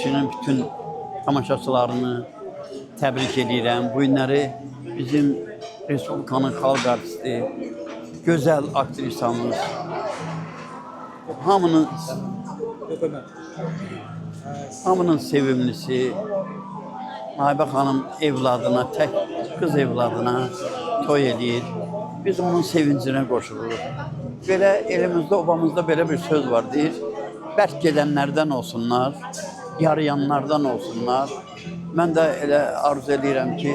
verilişinin bütün tamaşaçılarını təbrik edirəm. Bu günləri bizim Respublikanın xalq artisti, gözəl aktrisamız, hamının sevimlisi, Naibə xanım evladına, tək qız evladına toy edir. Biz onun sevincinə qoşuluruq. Belə elimizdə, obamızda belə bir söz var, deyir. Bərk gedənlərdən olsunlar, yarayanlardan olsunlar. Mən də elə arzu edirəm ki,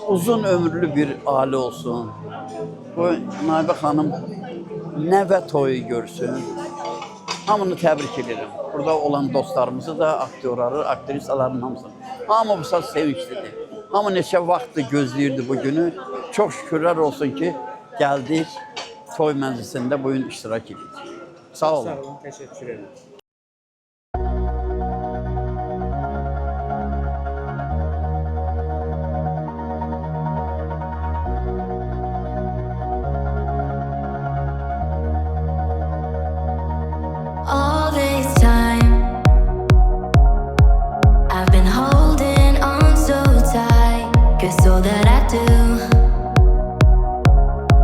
uzun ömürlü bir ailə olsun. Bu Naibə xanım nəvə toyu görsün. Hamını təbrik edirəm. Burada olan dostlarımızı da, aktyorları, aktrisaların hamısını. Hamı bu saat sevinçlidir. Hamı neçə vaxtdır gözləyirdi bu günü. Çox şükürlər olsun ki, gəldik, toy məclisində bu gün iştirak edik. Sağ olun. Sağ olun, teşekkür ederim. All this time, I've been holding on so tight, 'cause all that I do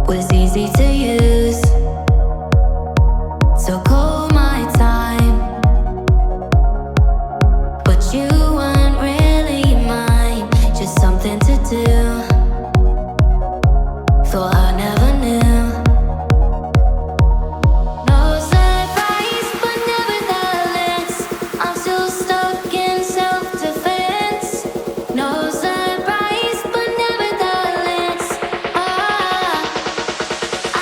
was easy to use. So call my time, but you weren't really mine, just something to do. Thought I never knew. No surprise, but nevertheless, I'm still stuck in self-defense. No surprise, but nevertheless,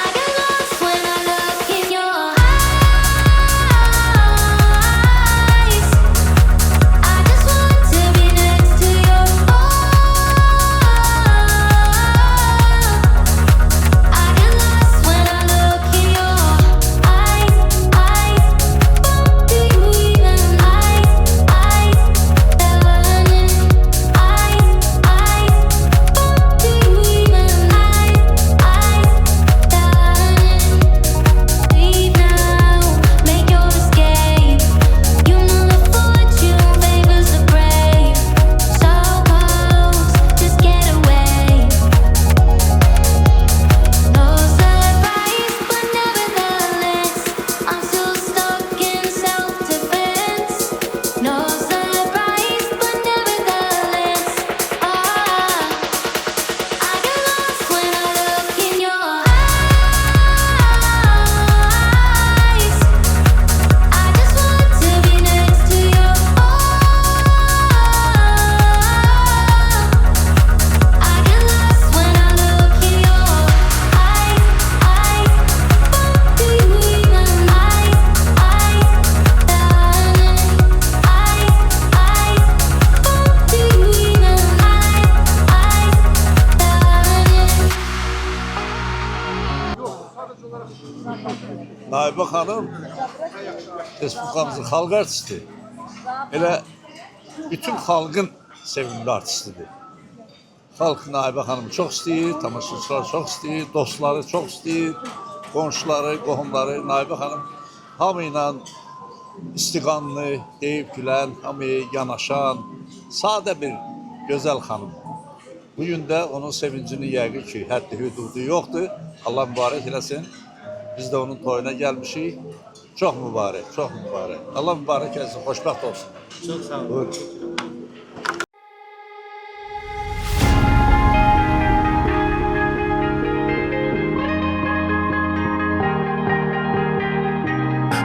I get lost when I look in your eyes. I just want to be next to your I get lost when I look in your eyes. Do you even eyes? Learning do you even learning? Leave now, make your escape. You know the fortune favors the brave. So close, just get away. No surprise, but nevertheless, I'm still stuck in self-defense. No surprise, but nevertheless, I get lost when I look in your eyes. I just want to be next to your I get lost when I look in your do you even do you even Naibə xanım Respublikamızın xalq artisti. Elə bütün xalqın sevimli artistidir. Xalq Naibə xanımı çox istəyir, tamaşaçılar çox istəyir, dostları çox istəyir, qonşuları, qohumları. Naibə xanım hamı ilə istiqanlı, deyib gülən, hamıya yanaşan, sadə bir gözəl xanım. Bugün də onun sevincini yəqin ki, həddi hüdudu yoxdur. Allah mübarək eləsin. Biz də onun toyuna gəlmişik. Çox mübarək, çox mübarək. Allah mübarək eləsin, xoşbəxt olsun. Çok sağ olun. Buyurun.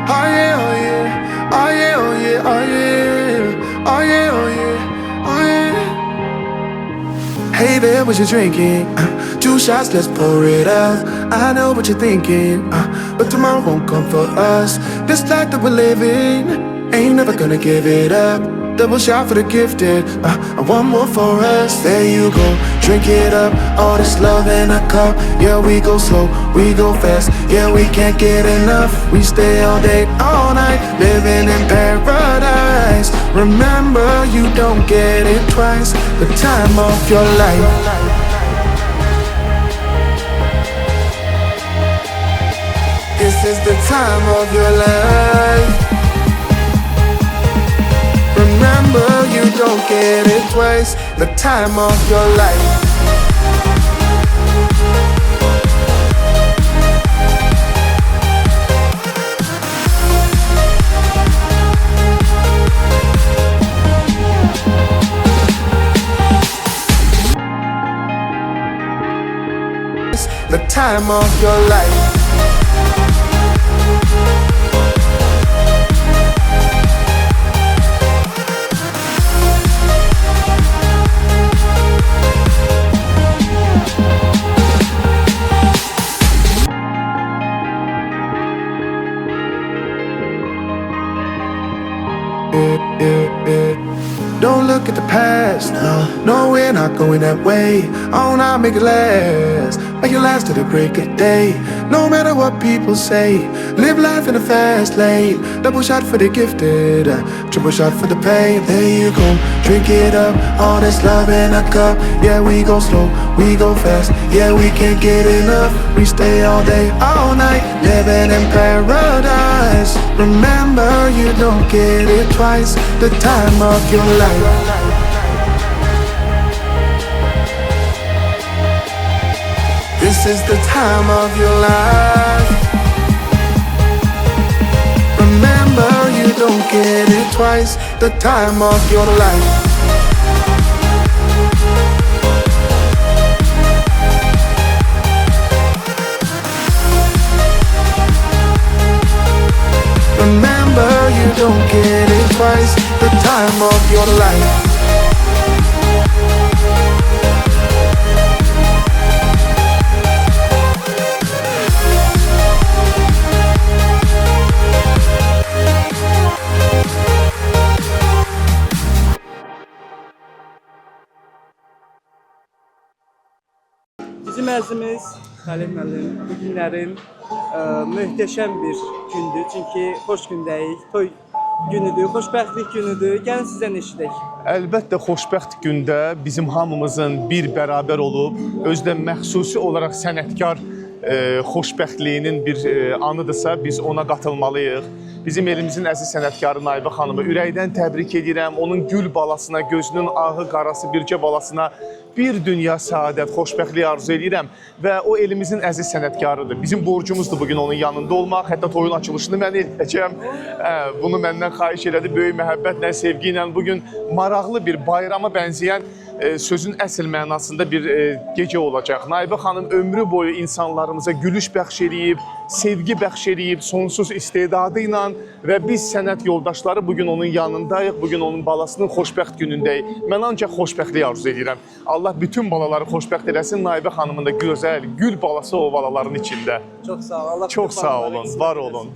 Oh yeah, oh yeah, oh yeah, oh yeah, oh yeah, oh yeah, oh yeah, oh yeah. Hey there, what you drinking? 2 shots, let's pour it out. I know what you're thinking, but tomorrow won't come for us. This life that we're living, ain't never gonna give it up. Double shot for the gifted, and one more for us. There you go, drink it up. All this love in a cup. Yeah, we go slow, we go fast. Yeah, we can't get enough. We stay all day, all night, living in paradise. Remember, you don't get it twice. The time of your life. This is the time of your life. Remember Remember, you don't get it twice. The time of your life. The time of your life. Don't look at the past, no, we're not going that way. Oh, now make it last, make it last to the break of day. No matter what people say, live life in a fast lane. Double shot for the gifted, triple shot for the pain. There you go, drink it up, all this love in a cup. Yeah, we go slow, we go fast. Yeah, we can't get enough. We stay all day, all night, living in paradise. Remember, you don't get it twice. The time of your life. This is the time of your life. Remember, you don't get it twice. The time of your life. Remember, you don't get it twice. The time of your life. Bizim əzimiz Xəlil müəllim bu günlərin möhtəşəm bir gündür. Çünki xoş gündəyik, toy günüdür, xoşbəxtlik günüdür. Gəlin sizdən eşidək. Əlbəttə xoşbəxt gündə bizim hamımızın bir bərabər olub, özdə məxsusi olaraq sənətkar xoşbəxtliyinin bir anıdırsa biz ona qatılmalıyıq. Bizim elimizin əziz sənətkarı Naibə xanımı ürəkdən təbrik edirəm. Onun gül balasına, gözünün ağı qarası bircə balasına bir dünya səadət, xoşbəxtlik arzu edirəm və o elimizin əziz sənətkarıdır. Bizim borcumuzdur bugün onun yanında olmaq, hətta toyun açılışını mən edəcəm. Bunu məndən xahiş elədi, böyük məhəbbətlə, sevgi ilə bugün maraqlı bir bayrama bənzəyən sözün əsl mənasında bir gecə olacaq. Naibə xanım ömrü boyu insanlarımıza gülüş bəxş eləyib, sevgi bəxş eləyib, sonsuz istedadı ilə və biz sənət yoldaşları bugün onun yanındayıq, bugün onun balasının xoşbəxt günündəyik. Mən ancaq xoşbəxtlik arzu edirəm. Allah bütün balaları xoşbəxt eləsin, Naibə xanımın da gözəl, gül balası o balaların içində. Çox sağ olun. Allah çox sağ olun, var olun.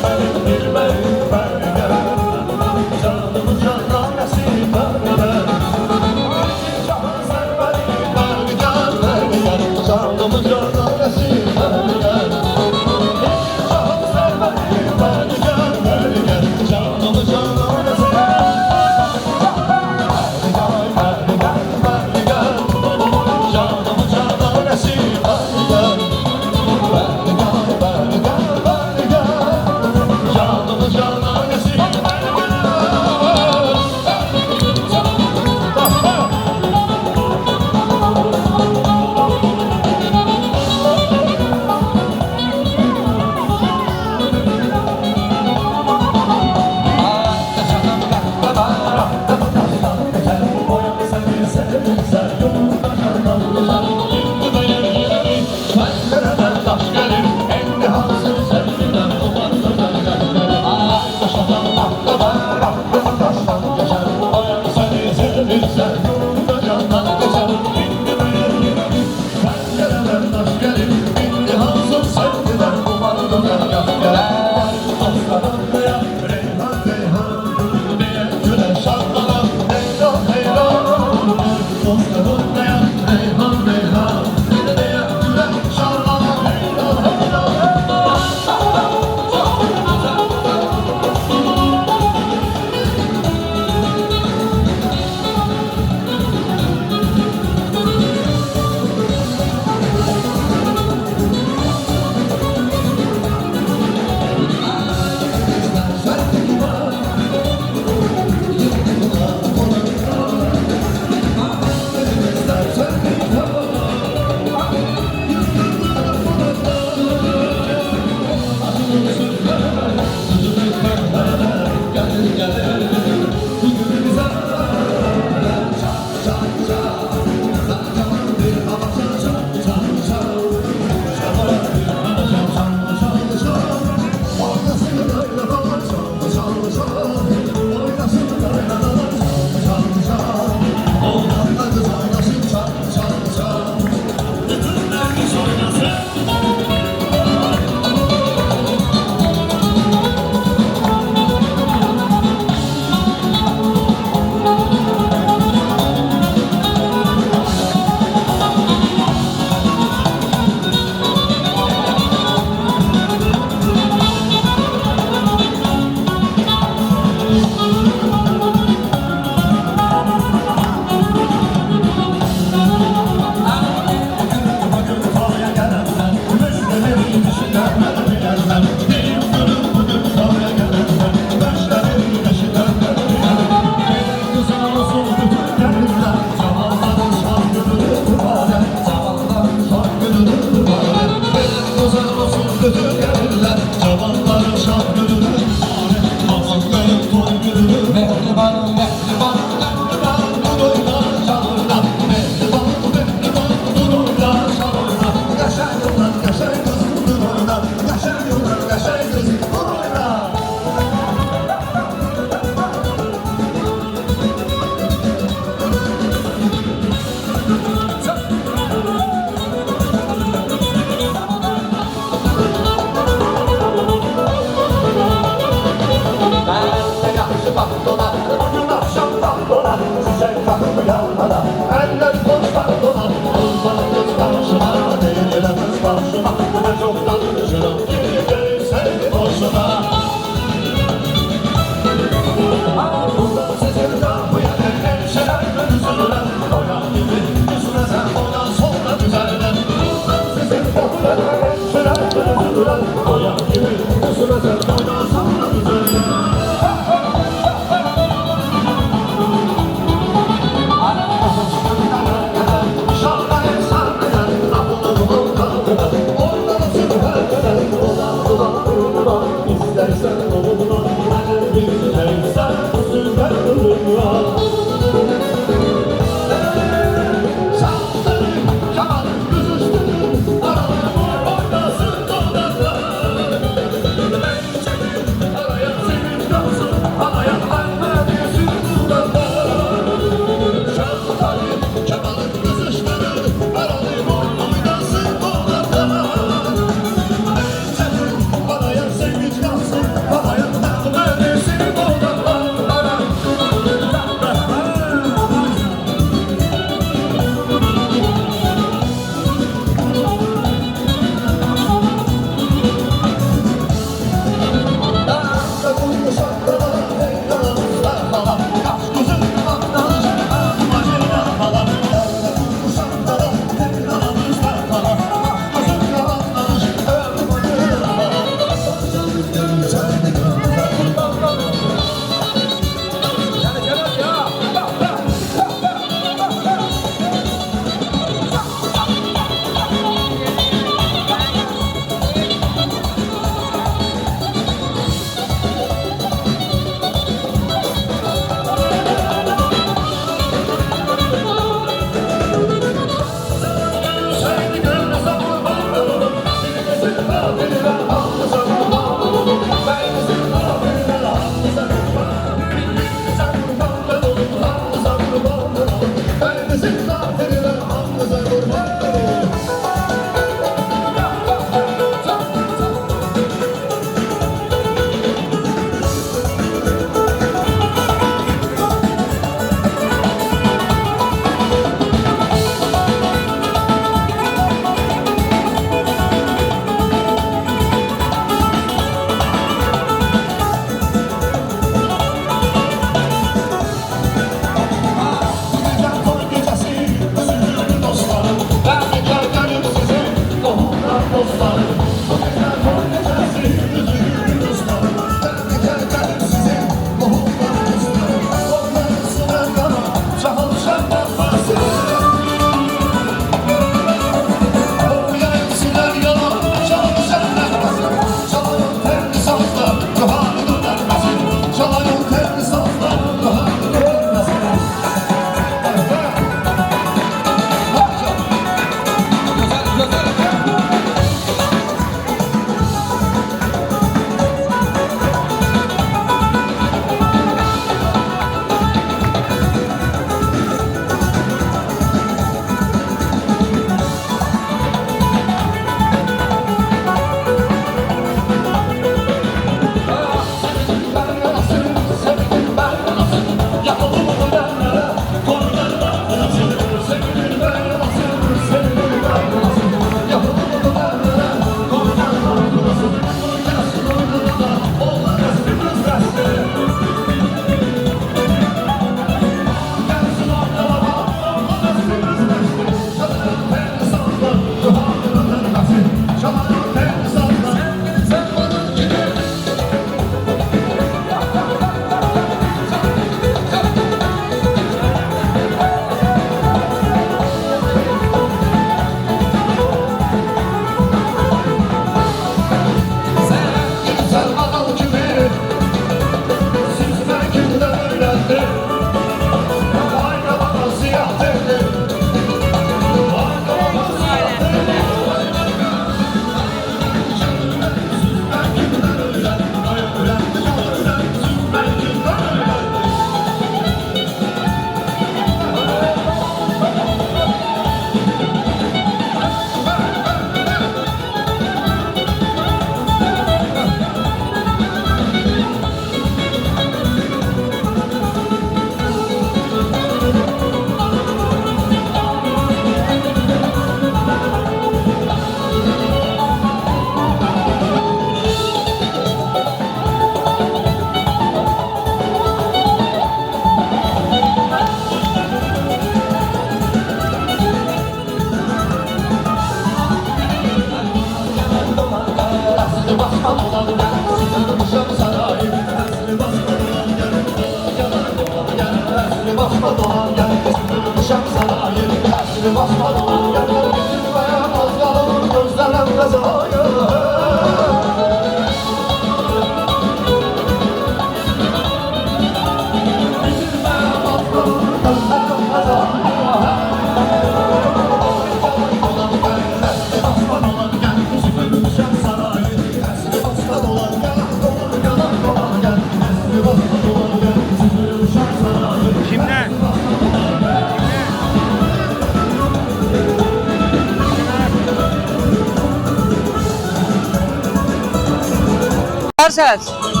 səs.